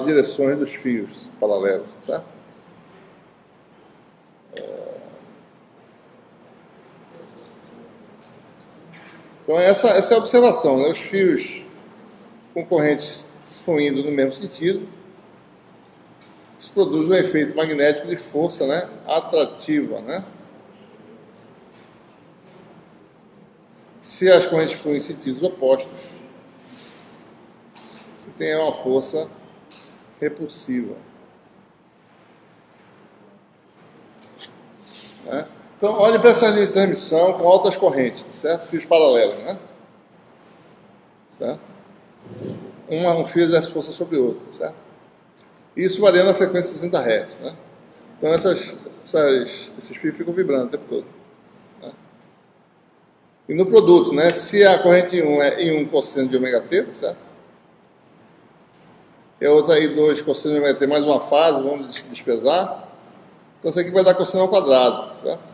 as direções dos fios paralelos, certo? Então, essa é a observação, né? Os fios concorrentes fluindo no mesmo sentido, isso produz um efeito magnético de força, né, atrativa, né? Se as correntes fluem em sentidos opostos, você tem uma força repulsiva, né? Então, olhe para essas linhas de transmissão com altas correntes, certo? Fios paralelos, né? Certo? Um fio exerce força sobre o outro, certo? Isso varia na frequência de 60 Hz, né? Então, esses fios ficam vibrando o tempo todo, né? E no produto, né? Se a corrente em 1 é em 1 cosseno de ômega t, tá certo? E a outra aí 2 cosseno de ômega t mais uma fase, vamos despesar. Então, isso aqui vai dar cosseno ao quadrado, certo?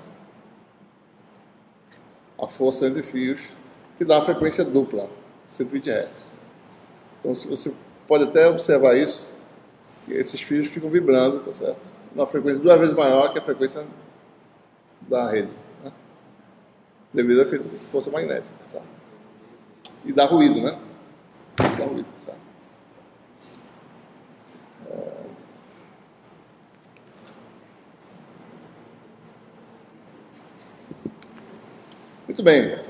A força entre fios, que dá a frequência dupla, 120 Hz. Então, se você pode até observar isso, que esses fios ficam vibrando, tá certo? Numa frequência 2 vezes maior que a frequência da rede, né? Devido à força magnética, tá? E dá ruído, né? Dá ruído, tá? Muito bem.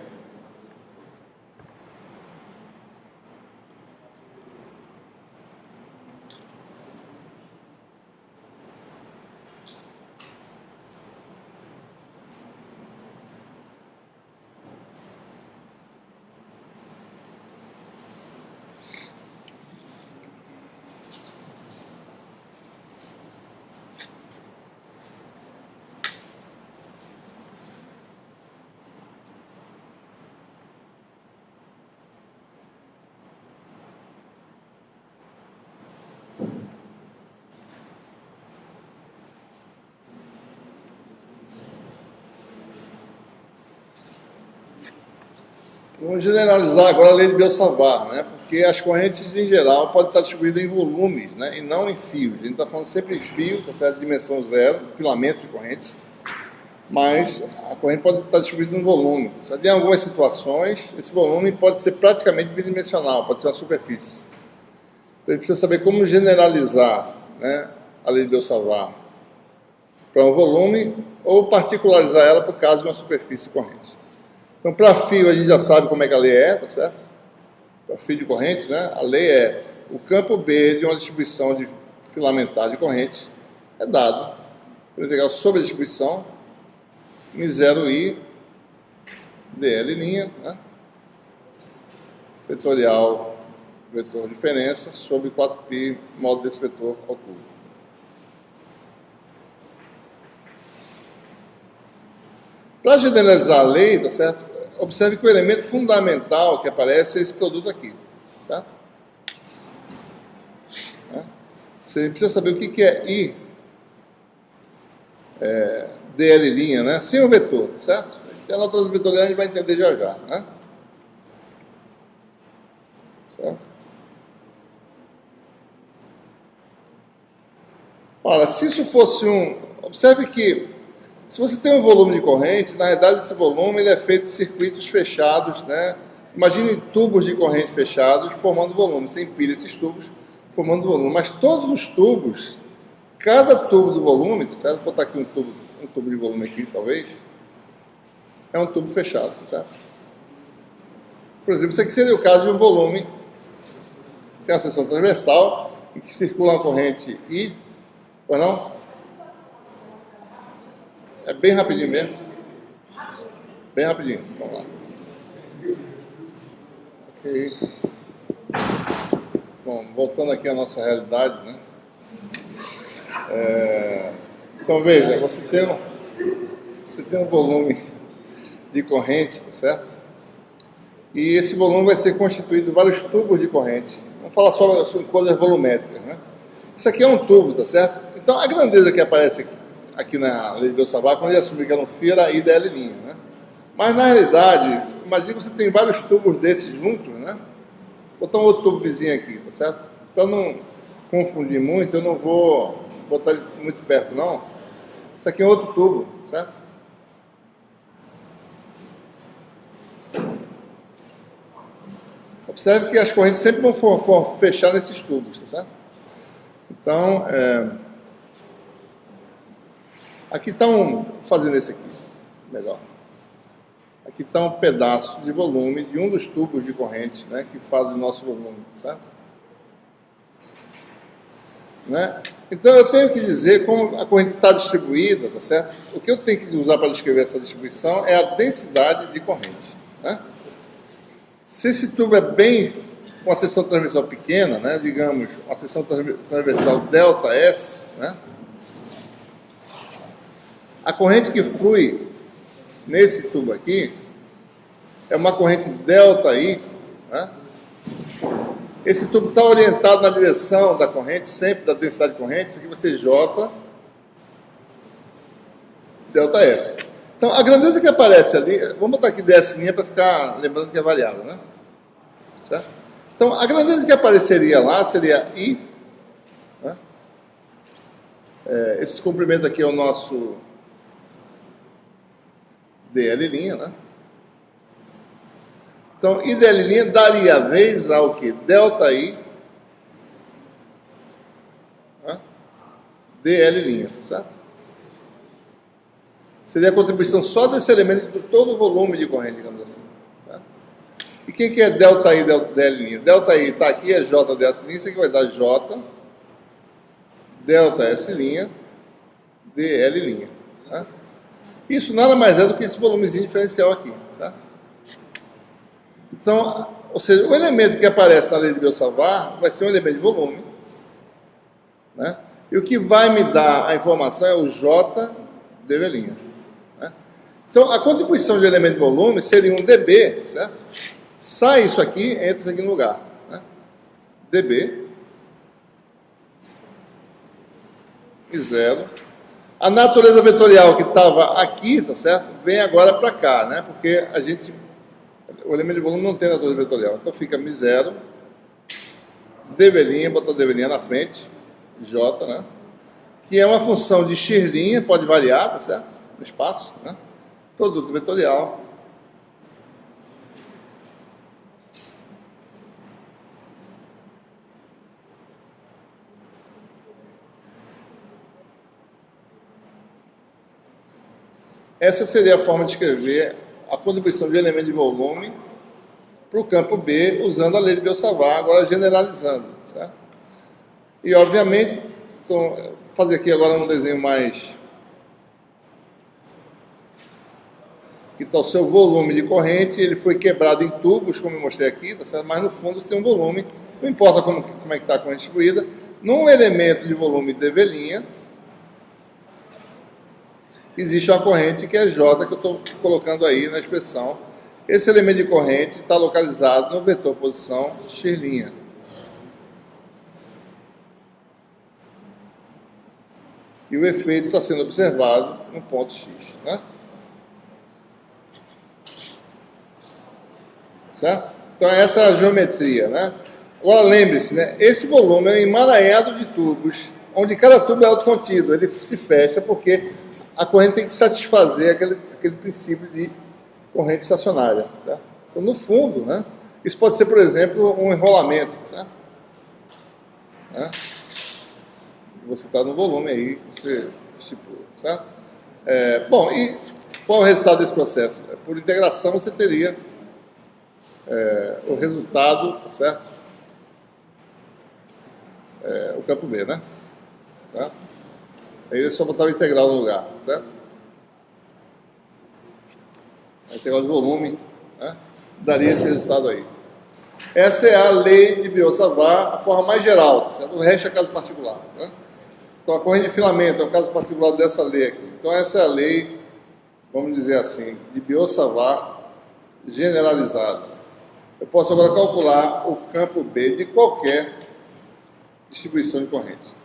Vamos generalizar agora a lei de Biot-Savart, né? Porque as correntes, em geral, podem estar distribuídas em volumes, né? E não em fios. A gente está falando sempre em fios, tá certo? Dimensão zero, filamentos de corrente. Mas a corrente pode estar distribuída em volume, tá certo? Em algumas situações, esse volume pode ser praticamente bidimensional, pode ser uma superfície. Então, a gente precisa saber como generalizar, né, a lei de Biot-Savart para um volume ou particularizar ela para o caso de uma superfície corrente. Então, para fio, a gente já sabe como é que a lei é, tá certo? Para fio de corrente, né? A lei é o campo B de uma distribuição de filamentar de corrente é dado pela integral sobre a distribuição μ0i dl', né? Vetorial vetor diferença sobre 4π modo desse vetor ao cubo. Para generalizar a lei, tá certo? Observe que o elemento fundamental que aparece é esse produto aqui, tá? Você precisa saber o que é I dl', né? Sem o vetor, tá certo? A natureza vetorial a gente vai entender já já, né? Certo? Ora, se isso fosse observe que se você tem um volume de corrente, na realidade esse volume ele é feito de circuitos fechados, né? Imagine tubos de corrente fechados formando volume. Você empilha esses tubos formando volume. Mas todos os tubos, cada tubo do volume, tá certo? Vou botar aqui um tubo de volume aqui, talvez. É um tubo fechado, tá certo? Por exemplo, isso aqui seria o caso de um volume que tem uma seção transversal e que circula uma corrente I, ou não? É bem rapidinho mesmo. Bem rapidinho. Vamos lá. Ok. Bom, voltando aqui à nossa realidade, né? Então, veja, você tem um volume de corrente, tá certo? E esse volume vai ser constituído de vários tubos de corrente. Vamos falar sobre coisas volumétricas, né? Isso aqui é um tubo, tá certo? Então, a grandeza que aparece aqui na lei de Biot-Savart, quando ele assumiu que era um fio, era I dl', né? Mas, na realidade, imagine que você tem vários tubos desses juntos, né? Vou botar um outro tubo vizinho aqui, tá certo? Para não confundir muito, eu não vou botar ele muito perto, não. Isso aqui é outro tubo, certo? Observe que as correntes sempre vão fechar nesses tubos, tá certo? Então, aqui está fazendo esse aqui, melhor. Aqui está um pedaço de volume de um dos tubos de corrente, né, que faz o nosso volume, certo? Né? Então eu tenho que dizer como a corrente está distribuída, tá certo? O que eu tenho que usar para descrever essa distribuição é a densidade de corrente, né? Se esse tubo é bem com uma seção transversal pequena, né, digamos, uma seção transversal ΔS, né, a corrente que flui nesse tubo aqui é uma corrente ΔI, né? Esse tubo está orientado na direção da corrente, sempre da densidade de corrente, isso aqui vai ser J ΔS. Então, a grandeza que aparece ali, vamos botar aqui ds' para ficar lembrando que é variável, né? Certo? Então, a grandeza que apareceria lá seria I, né? Esse comprimento aqui é o nosso dl', né? Então, IDL' daria vez ao que? ΔI, né? DL', certo? Seria a contribuição só desse elemento de todo o volume de corrente, digamos assim. Certo? E quem que é ΔI, DL'? ΔI está aqui, é J ds', isso aqui vai dar J, ΔS', DL'. Né? Isso nada mais é do que esse volumezinho diferencial aqui, certo? Então, ou seja, o elemento que aparece na lei de Biot-Savart vai ser um elemento de volume, né? E o que vai me dar a informação é o J dV'. Né? Então, a contribuição de elemento de volume seria um dB, certo? Sai isso aqui, entra isso aqui no lugar. Né? dB e zero. A natureza vetorial que estava aqui, tá certo? Vem agora para cá, né? Porque o elemento de volume não tem natureza vetorial. Então fica μ0, dV', botar dV' na frente, J, né? Que é uma função de x', pode variar, tá certo? No espaço, né? Produto vetorial. Essa seria a forma de escrever a contribuição de elemento de volume para o campo B, usando a lei de Biot-Savart, agora generalizando, certo? E, obviamente, então, vou fazer aqui agora um desenho mais... Aqui está o seu volume de corrente, ele foi quebrado em tubos, como eu mostrei aqui, tá certo? Mas no fundo você tem um volume, não importa como é que está a corrente distribuída, num elemento de volume dV', existe uma corrente que é J, que eu estou colocando aí na expressão. Esse elemento de corrente está localizado no vetor posição x'. E o efeito está sendo observado no ponto X, né? Certo? Então essa é a geometria, né? Agora lembre-se, né? Esse volume é um emaranhado de tubos, onde cada tubo é autocontido, ele se fecha porque a corrente tem que satisfazer aquele princípio de corrente estacionária, certo? Então, no fundo, né, isso pode ser, por exemplo, um enrolamento, certo? Né? Você está no volume aí, você estipula, certo? Bom, e qual é o resultado desse processo? Por integração, você teria o resultado, certo? O campo B, né? Certo? Aí é só botar o integral no lugar, certo? A integral de volume, né, daria esse resultado aí. Essa é a lei de Biot-Savart, a forma mais geral, certo? O resto é caso particular, né? Então a corrente de filamento é o caso particular dessa lei aqui. Então essa é a lei, vamos dizer assim, de Biot-Savart generalizada. Eu posso agora calcular o campo B de qualquer distribuição de corrente.